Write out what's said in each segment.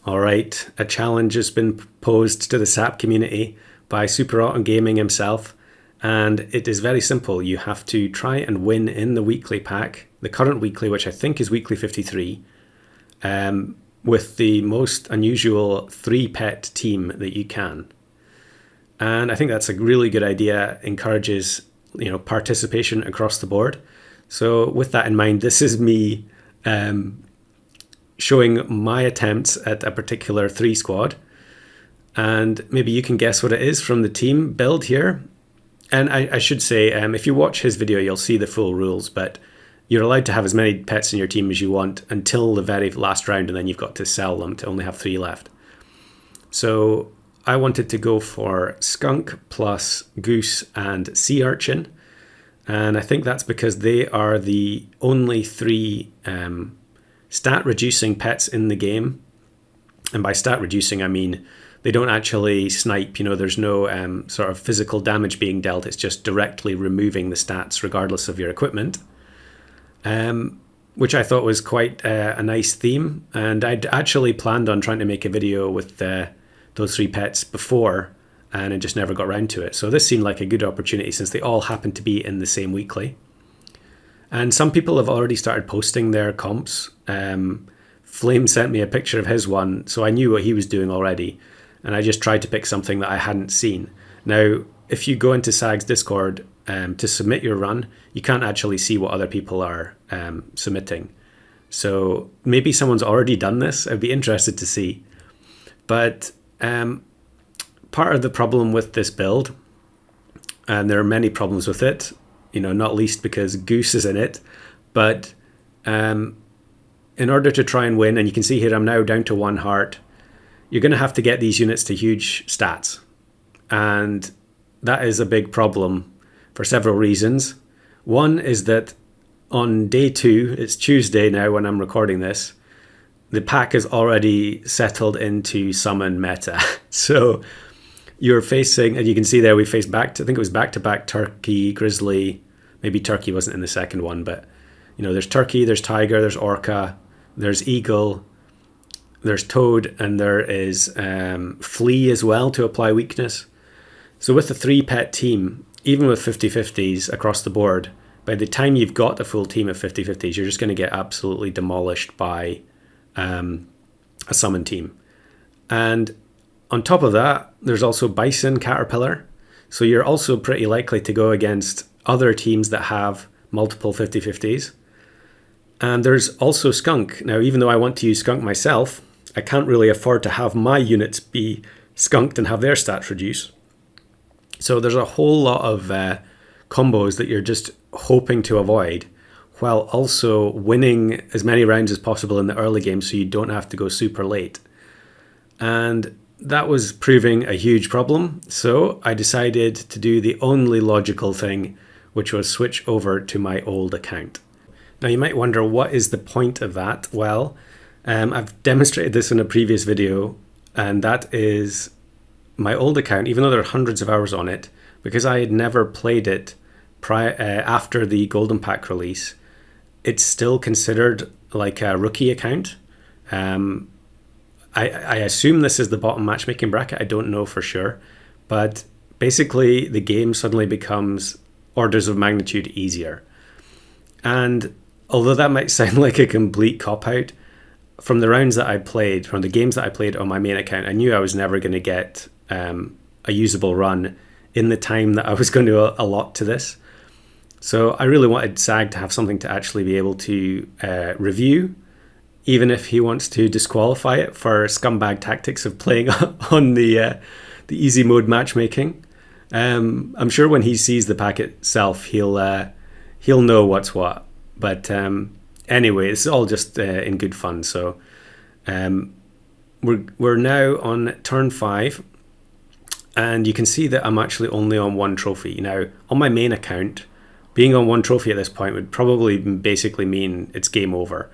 All right, a challenge has been posed to the SAP community by Super Autumn Gaming himself, and it is very simple. You have to try and win in the weekly pack, the current weekly, which I think is weekly 53, with the most unusual 3-pet team that you can. And I think that's a really good idea, encourages participation across the board. So with that in mind, this is me showing my attempts at a particular 3 squad, and maybe you can guess what it is from the team build here. And I should say, if you watch his video, you'll see the full rules, but you're allowed to have as many pets in your team as you want until the very last round, and then you've got to sell them to only have 3 left. So I wanted to go for skunk plus goose and sea urchin, and I think that's because they are the only 3 stat reducing pets in the game. And by stat reducing, I mean they don't actually snipe. There's no sort of physical damage being dealt. It's just directly removing the stats regardless of your equipment, which I thought was quite a nice theme. And I'd actually planned on trying to make a video with those 3 pets before, and I just never got around to it. So this seemed like a good opportunity since they all happen to be in the same weekly. And some people have already started posting their comps. Flame sent me a picture of his one, so I knew what he was doing already. And I just tried to pick something that I hadn't seen. Now, if you go into SAG's Discord to submit your run, you can't actually see what other people are submitting. So maybe someone's already done this. I'd be interested to see. But part of the problem with this build, and there are many problems with it, not least because Goose is in it, but in order to try and win, and you can see here I'm now down to 1 heart, you're going to have to get these units to huge stats. And that is a big problem for several reasons. One is that on day 2, it's Tuesday now when I'm recording this, the pack is already settled into summon meta. So you're facing, and you can see there we faced I think it was back-to-back Turkey, Grizzly. Maybe Turkey wasn't in the second one, but there's Turkey, there's Tiger, there's Orca, there's Eagle, there's Toad, and there is Flea as well to apply weakness. So with the 3-pet team, even with 50-50s across the board, by the time you've got a full team of 50-50s, you're just going to get absolutely demolished by a summon team. And on top of that, there's also Bison, Caterpillar. So you're also pretty likely to go against other teams that have multiple 50-50s. And there's also Skunk. Now, even though I want to use Skunk myself, I can't really afford to have my units be skunked and have their stats reduce. So there's a whole lot of combos that you're just hoping to avoid, while also winning as many rounds as possible in the early game so you don't have to go super late. And that was proving a huge problem. So I decided to do the only logical thing, which was switch over to my old account. Now you might wonder, what is the point of that? Well, I've demonstrated this in a previous video, and that is my old account, even though there are hundreds of hours on it, because I had never played it after the Golden Pack release, it's still considered like a rookie account. I assume this is the bottom matchmaking bracket. I don't know for sure. But basically, the game suddenly becomes orders of magnitude easier. And although that might sound like a complete cop-out, from the rounds that I played, from the games that I played on my main account, I knew I was never going to get a usable run in the time that I was going to allot to this. So I really wanted SAG to have something to actually be able to review, even if he wants to disqualify it for scumbag tactics of playing on the easy mode matchmaking. I'm sure when he sees the pack itself, he'll know what's what. But anyway, it's all just in good fun. So we're now on turn 5, and you can see that I'm actually only on 1 trophy. Now, on my main account, being on 1 trophy at this point would probably basically mean it's game over,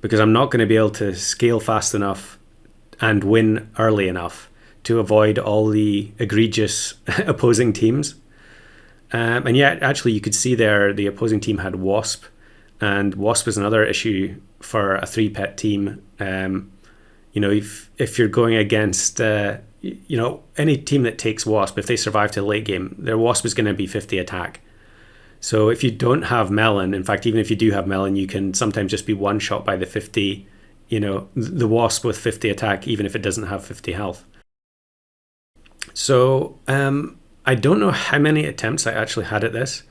because I'm not going to be able to scale fast enough and win early enough to avoid all the egregious opposing teams. And yet, actually, you could see there the opposing team had Wasp, and Wasp is another issue for a 3-pet team. if you're going against any team that takes Wasp, if they survive to the late game, their Wasp is going to be 50 attack. So if you don't have Melon, in fact, even if you do have Melon, you can sometimes just be one shot by the 50, the Wasp with 50 attack, even if it doesn't have 50 health. So I don't know how many attempts I actually had at this,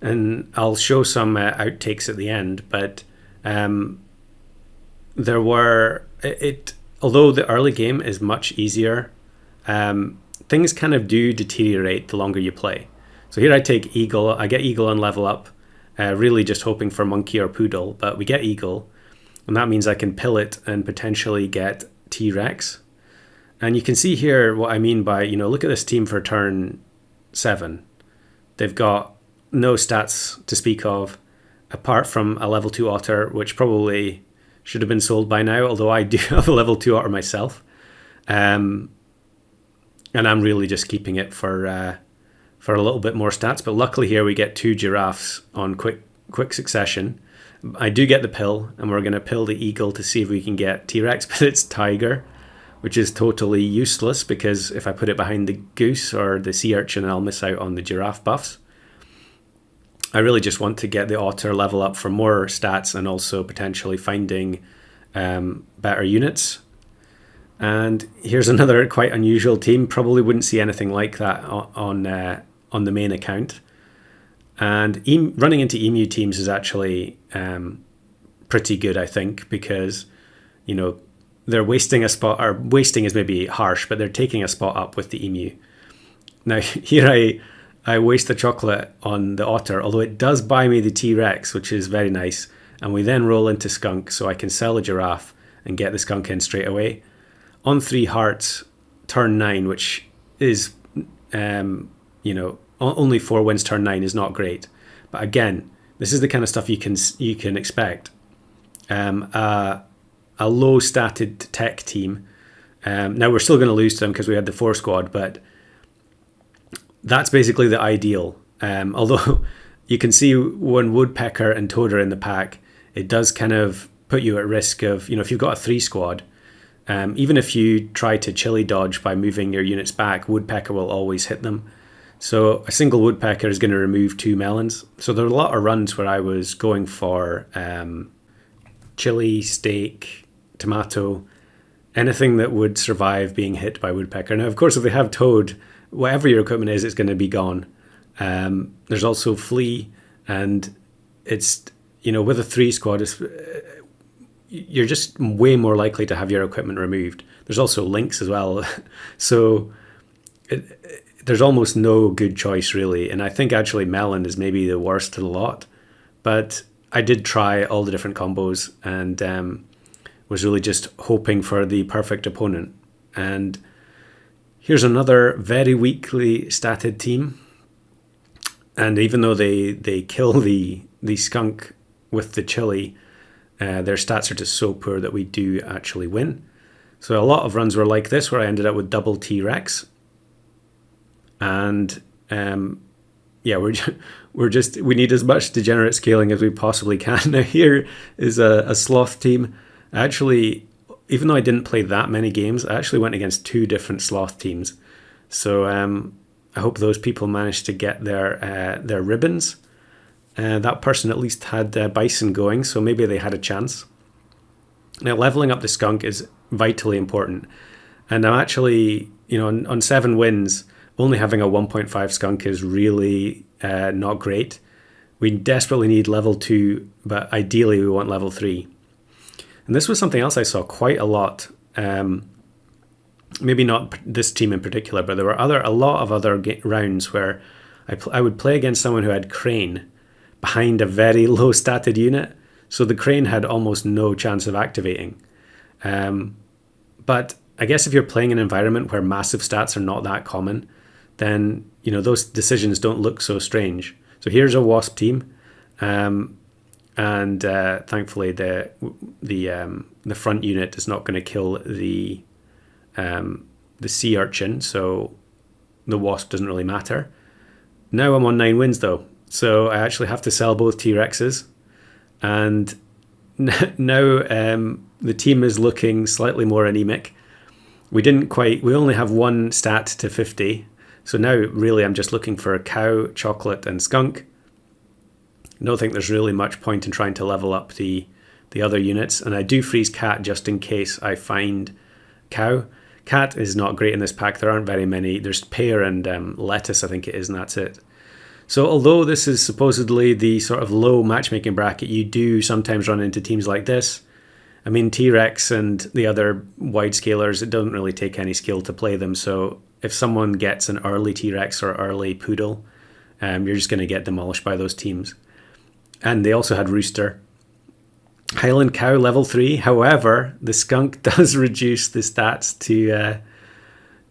and I'll show some outtakes at the end, but there were, although the early game is much easier, things kind of do deteriorate the longer you play. So here I take Eagle, I get Eagle and level up, really just hoping for Monkey or Poodle, but we get Eagle, and that means I can pill it and potentially get T-Rex. And you can see here what I mean by, look at this team for turn 7. They've got no stats to speak of, apart from a level 2 otter, which probably should have been sold by now, although I do have a level 2 otter myself. And I'm really just keeping it for a little bit more stats. But luckily here we get 2 giraffes on quick succession. I do get the pill, and we're going to pill the eagle to see if we can get T-Rex, but it's tiger, which is totally useless because if I put it behind the goose or the sea urchin, I'll miss out on the giraffe buffs. I really just want to get the otter level up for more stats and also potentially finding better units. And here's another quite unusual team. Probably wouldn't see anything like that on the main account. And running into emu teams is actually pretty good, I think, because they're wasting a spot, or wasting is maybe harsh, but they're taking a spot up with the emu. Now here I waste the chocolate on the otter, although it does buy me the T-Rex, which is very nice. And we then roll into skunk, so I can sell a giraffe and get the skunk in straight away. On 3 hearts, turn 9, which is, only 4 wins turn 9 is not great. But again, this is the kind of stuff you can expect. A low-statted tech team. Now we're still going to lose to them because we had the 4 squad, but that's basically the ideal. Although you can see when Woodpecker and Toad are in the pack, it does kind of put you at risk of, if you've got a 3 squad, even if you try to chili dodge by moving your units back, Woodpecker will always hit them. So a single Woodpecker is going to remove 2 melons. So there are a lot of runs where I was going for chili, steak, tomato, anything that would survive being hit by Woodpecker. Now, of course, if they have Toad, whatever your equipment is, it's going to be gone. There's also Flea, and it's, with a 3 squad, you're just way more likely to have your equipment removed. There's also Lynx as well. So there's almost no good choice, really. And I think actually Melon is maybe the worst of the lot. But I did try all the different combos and was really just hoping for the perfect opponent. And here's another very weakly statted team. And even though they kill the skunk with the chili, their stats are just so poor that we do actually win. So a lot of runs were like this, where I ended up with double T-Rex. And we need as much degenerate scaling as we possibly can. Now here is a sloth team. Actually, even though I didn't play that many games, I actually went against 2 different sloth teams. So I hope those people managed to get their ribbons. That person at least had bison going, so maybe they had a chance. Now, leveling up the skunk is vitally important. And I'm actually, on 7 wins, only having a 1.5 skunk is really not great. We desperately need level 2, but ideally we want level 3. And this was something else I saw quite a lot. Maybe not this team in particular, but there were a lot of other rounds where I would play against someone who had Crane behind a very low statted unit. So the Crane had almost no chance of activating. But I guess if you're playing an environment where massive stats are not that common, then those decisions don't look so strange. So here's a Wasp team, and thankfully the front unit is not going to kill the sea urchin, so the Wasp doesn't really matter. Now I'm on 9 wins though, so I actually have to sell both T-Rexes, and now the team is looking slightly more anemic. We only have one stat to 50. So now really I'm just looking for cow, chocolate and skunk. I don't think there's really much point in trying to level up the other units. And I do freeze cat just in case I find cow. Cat is not great in this pack. There aren't very many. There's pear and lettuce, I think it is, and that's it. So although this is supposedly the sort of low matchmaking bracket, you do sometimes run into teams like this. I mean, T-Rex and the other wide scalers, it doesn't really take any skill to play them. So if someone gets an early T-Rex or early Poodle, you're just going to get demolished by those teams. And they also had Rooster. Highland Cow level 3. However, the skunk does reduce the stats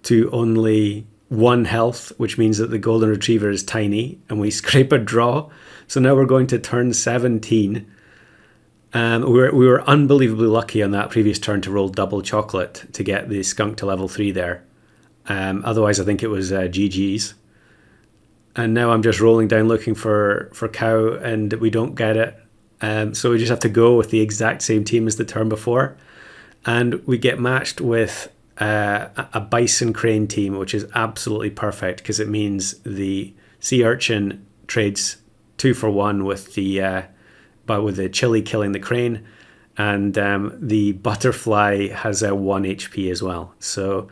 to only 1 health, which means that the golden retriever is tiny, and we scrape a draw. So now we're going to turn 17. We were unbelievably lucky on that previous turn to roll double chocolate to get the skunk to level 3 there. Otherwise, I think it was GG's. And now I'm just rolling down looking for cow, and we don't get it. So we just have to go with the exact same team as the turn before. And we get matched with a bison crane team, which is absolutely perfect because it means the sea urchin trades 2 for 1 with the chili killing the crane, and the butterfly has a 1 HP as well. So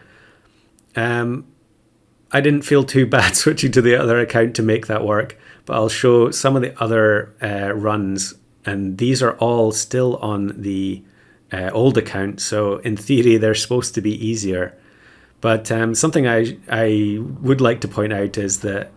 I didn't feel too bad switching to the other account to make that work, but I'll show some of the other runs, and these are all still on the old account, so in theory they're supposed to be easier. But something I would like to point out is that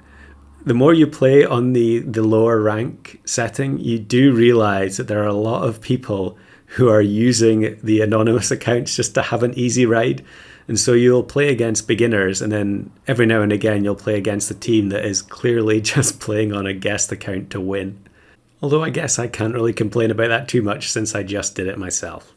the more you play on the lower rank setting, you do realize that there are a lot of people who are using the anonymous accounts just to have an easy ride. And so you'll play against beginners, and then every now and again you'll play against a team that is clearly just playing on a guest account to win. Although I guess I can't really complain about that too much since I just did it myself.